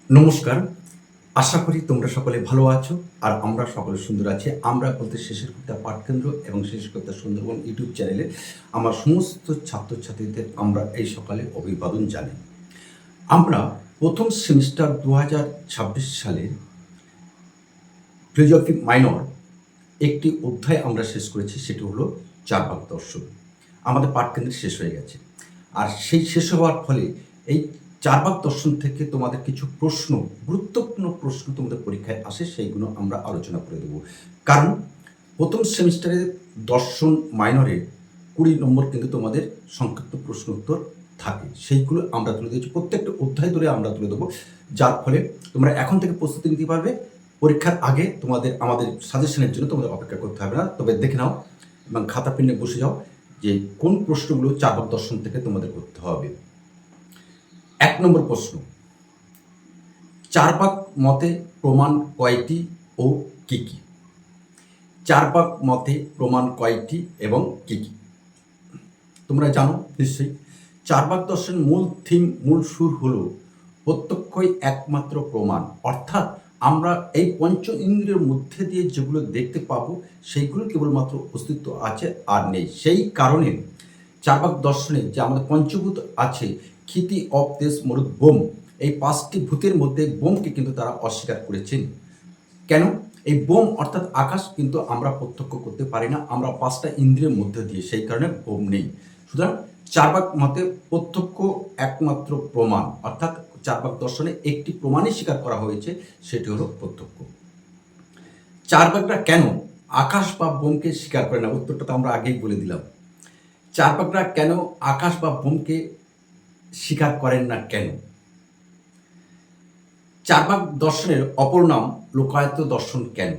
নমস্কার। আশা করি তোমরা সকলে ভালো আছো আর আমরা সকলে সুন্দর আছি। আমরা বলতে শেষের কবিতা পাঠকেন্দ্র এবং শেষের কবিতা সুন্দরবন ইউটিউব চ্যানেলে আমার সমস্ত ছাত্রছাত্রীদের আমরা এই সকালে অভিবাদন জানাই। আমরা প্রথম সেমিস্টার ২০২৬ সালের ফিলোজফি মাইনর একটি অধ্যায় আমরা শেষ করেছি, সেটি হলো চার্বাক দর্শন। আমাদের পাঠকেন্দ্র শেষ হয়ে গেছে। আর সেই শেষ হওয়ার ফলে এই চার্বাক দর্শন থেকে তোমাদের কিছু প্রশ্ন, গুরুত্বপূর্ণ প্রশ্ন তোমাদের পরীক্ষায় আসে, সেইগুলো আমরা আলোচনা করে দেবো। কারণ প্রথম সেমিস্টারে দর্শন মাইনরে ২০ নম্বর কিন্তু তোমাদের সংক্ষিপ্ত প্রশ্ন উত্তর থাকে, সেইগুলো আমরা তুলে দিয়েছি। প্রত্যেকটা অধ্যায় ধরে আমরা তুলে দেবো, যার ফলে তোমরা এখন থেকে প্রস্তুতি নিতে পারবে। পরীক্ষার আগে তোমাদের আমাদের সাজেশনের জন্য তোমাদের অপেক্ষা করতে হবে না। তবে দেখে নাও এবং খাতা পেনে বসে যাও যে কোন প্রশ্নগুলো চার্বাক দর্শন থেকে তোমাদের করতে হবে। ১ নম্বর প্রশ্ন, চার্বাক মতে প্রমাণ কয়টি ও কি কি? চার্বাক মতে প্রমাণ কয়টি এবং কি কি? তোমরা জানো নিশ্চয়ই। চার্বাক দর্শন মূল থিম, মূল সুর হলো প্রত্যক্ষই একমাত্র প্রমাণ। অর্থাৎ আমরা এই পঞ্চ ইন্দ্রিয়ের মধ্যে দিয়ে যেগুলো দেখতে পাবো সেইগুলো কেবলমাত্র অস্তিত্ব আছে আর নেই। সেই কারণে চার্বাক দর্শনে যে আমাদের পঞ্চভূত আছে, ক্ষিতি, অপ, তেজ, মরুত, বোম, এই ৫টি ভূতের মধ্যে বোমকে কিন্তু তারা অস্বীকার করেছেন। কেন? এই বোম অর্থাৎ আকাশ কিন্তু আমরা প্রত্যক্ষ করতে পারি না, আমরা ৫টা ইন্দ্রিয়ের মধ্যে দিয়ে, সেই কারণে বোম নেই। সুতরাং চার্বাক মতে প্রত্যক্ষ একমাত্র প্রমাণ, অর্থাৎ চার্বাক দর্শনে একটি প্রমাণই স্বীকার করা হয়েছে, সেটি হলো প্রত্যক্ষ। চার্বাকরা কেন আকাশ বা বোমকে স্বীকার করে না? উত্তরটা তো আমরা আগেই বলে দিলাম। চার্বাকরা কেন আকাশ বা বোমকে স্বীকার করেন না কেন? চার্বাক দর্শনের অপর নাম লোকায়ত দর্শন কেন?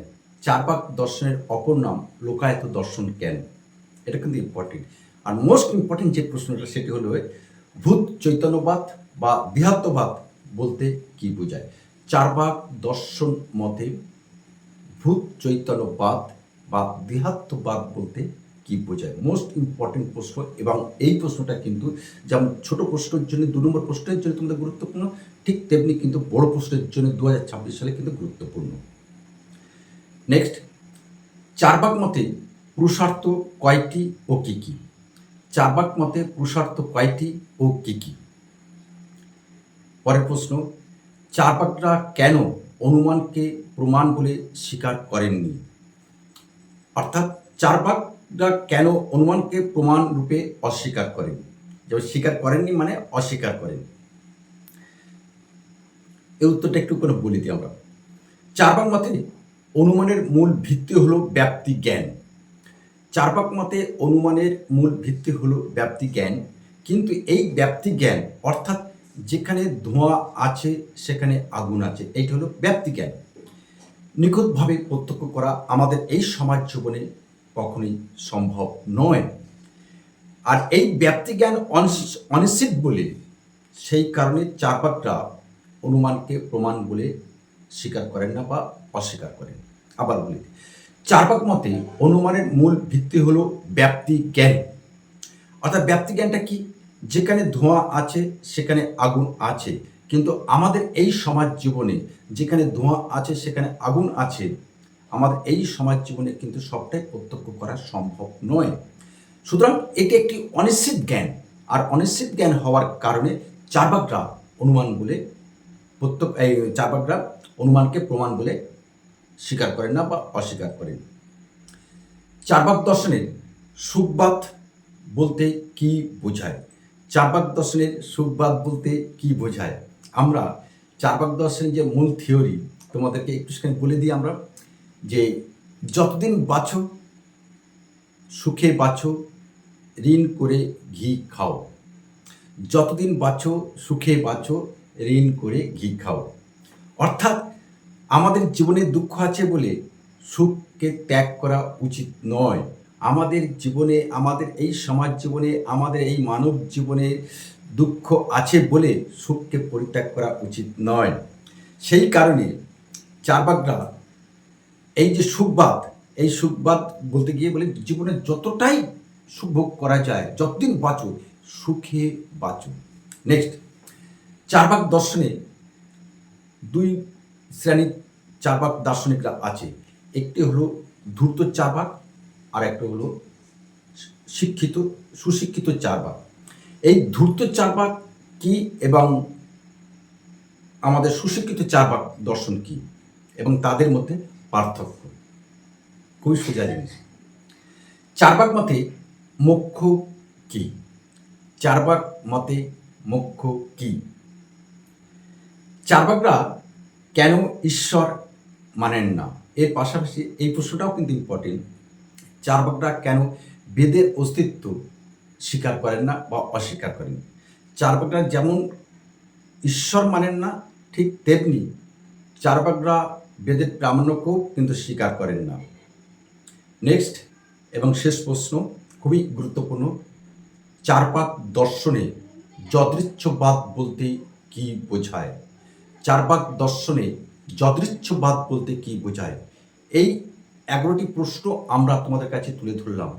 চার্বাক দর্শনের অপর নাম লোকায়ত দর্শন কেন? এটা কিন্তু ইম্পর্টেন্ট। আর মোস্ট ইম্পর্টেন্ট যে প্রশ্নটা সেটি হলো ভূত চৈতন্যবাদ বা দেহাত্মবাদ বলতে কি বোঝায়? চার্বাক দর্শন মতে ভূত চৈতন্যবাদ বা দেহাত্মবাদ বলতে কি বোঝায়? মোস্ট ইম্পর্টেন্ট প্রশ্ন। এবং এই প্রশ্নটা কিন্তু যেমন ছোট প্রশ্নের জন্য, ২ নম্বর প্রশ্নের জন্য তোমাদের গুরুত্বপূর্ণ, ঠিক তেমনি কিন্তু বড় প্রশ্নের জন্য ২০২৬ সালে কিন্তু গুরুত্বপূর্ণ। নেক্সট, চার্বাক মতে পুরুষার্থ কয়টি ও কি কি? চার্বাক মতে পুরুষার্থ কয়টি ও কি কি? পরের প্রশ্ন, চার্বাকরা কেন অনুমানকে প্রমাণ বলে স্বীকার করেননি? অর্থাৎ চার্বাকরা কেন অনুমানকে প্রমাণ রূপে অস্বীকার করেন? যেমন স্বীকার করেননি মানে অস্বীকার করেন। এই উত্তরটা একটু করে বলে দিই আমরা। চার্বাক মতে অনুমানের মূল ভিত্তি হলো ব্যাপ্তি জ্ঞান। চার্বাক মতে অনুমানের মূল ভিত্তি হলো ব্যাপ্তি জ্ঞান, কিন্তু এই ব্যাপ্তি জ্ঞান অর্থাৎ যেখানে ধোঁয়া আছে সেখানে আগুন আছে, এইটা হলো ব্যাপ্তি জ্ঞান। নিখুঁতভাবে প্রত্যক্ষ করা আমাদের এই সমাজ জীবনে কখনোই সম্ভব নয়। আর এই ব্যাপ্তি জ্ঞান অনিশ্চিত বলে সেই কারণে চার্বাকরা অনুমানকে প্রমাণ বলে স্বীকার করেন না বা অস্বীকার করেন। আবার বলি, চার্বাক মতে অনুমানের মূল ভিত্তি হলো ব্যাপ্তি জ্ঞান। অর্থাৎ ব্যাপ্তি জ্ঞানটা কি? যেখানে ধোঁয়া আছে সেখানে আগুন আছে, কিন্তু আমাদের এই সমাজ জীবনে যেখানে ধোঁয়া আছে সেখানে আগুন আছে, আমাদের এই সমাজ জীবনে কিন্তু সবটাই প্রত্যক্ষ করা সম্ভব নয়। সুতরাং এটি একটি অনিশ্চিত জ্ঞান, আর অনিশ্চিত জ্ঞান হওয়ার কারণে চার্বাকরা অনুমান বলে চার্বাকরা অনুমানকে প্রমাণ বলে স্বীকার করেন না বা অস্বীকার করেন। চার্বাক দর্শনের সুখবাদ বলতে কি বোঝায়? চার্বাক দর্শনের সুখবাদ বলতে কি বোঝায়? আমরা চার্বাক দর্শনের যে মূল থিওরি তোমাদেরকে একটুখানি বলে দিই আমরা, যে যতদিন বাঁচো সুখে বাঁচো, ঋণ করে ঘি খাও। যতদিন বাঁচো সুখে বাঁচো, ঋণ করে ঘি খাও। অর্থাৎ আমাদের জীবনে দুঃখ আছে বলে সুখকে ত্যাগ করা উচিত নয়। আমাদের জীবনে, আমাদের এই সমাজ জীবনে, আমাদের এই মানব জীবনে দুঃখ আছে বলে সুখকে পরিত্যাগ করা উচিত নয়। সেই কারণে চার্বাকরা এই যে সুখবাদ, এই সুখবাদ বলতে গিয়ে বলে জীবনে যতটাই সুখ ভোগ করা যায়, যতদিন বাঁচো সুখে বাঁচো। নেক্সট, চার্বাক দর্শনে দুই শ্রেণীর চার্বাক দার্শনিকরা আছে। একটি হলো ধূর্ত চার্বাক, আর একটা হলো শিক্ষিত সুশিক্ষিত চার্বাক। এই ধূর্ত চার্বাক কি এবং আমাদের সুশিক্ষিত চার্বাক দর্শন কি এবং তাদের মধ্যে পার্থক্য খুবই সোজা জিনিস। চার্বাক মতে মোক্ষ কি? চার্বাক মতে মোক্ষ কি? চার্বাকরা কেন ঈশ্বর মানেন না? এর পাশাপাশি এই প্রশ্নটাও কিন্তু ইম্পর্টেন্ট। চার্বাকরা কেন বেদের অস্তিত্ব স্বীকার করেন না বা অস্বীকার করেন? চার্বাকরা যেমন ঈশ্বর মানেন না, ঠিক তেমনি চার্বাকরা বেদের প্রামাণ্যকেও কিন্তু স্বীকার করেন না। নেক্সট এবং শেষ প্রশ্ন, খুবই গুরুত্বপূর্ণ। চার্বাক দর্শনে যদৃচ্ছবাদ বলতে কি বোঝায়? চার্বাক দর্শনে যদৃচ্ছবাদ বলতে কি বোঝায়? এই 11টি প্রশ্ন আমরা তোমাদের কাছে তুলে ধরলাম।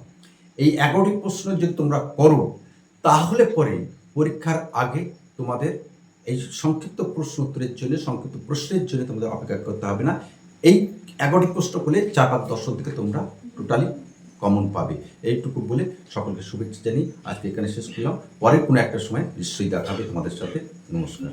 এই 11টি প্রশ্ন যদি তোমরা করো, তাহলে পরে পরীক্ষার আগে তোমাদের এই সংক্ষিপ্ত প্রশ্ন উত্তরের জন্য, সংক্ষিপ্ত প্রশ্নের জন্য তোমাদের অপেক্ষা করতে হবে না। এই 11টি প্রশ্ন করলে চার্বাক দর্শন থেকে তোমরা টোটালি কমন পাবে। এইটুকু বলে সকলকে শুভেচ্ছা জানিয়ে আজকে এখানে শেষ করলাম। পরে কোনো একটা সময় নিশ্চয়ই দেখা হবে তোমাদের সাথে। নমস্কার।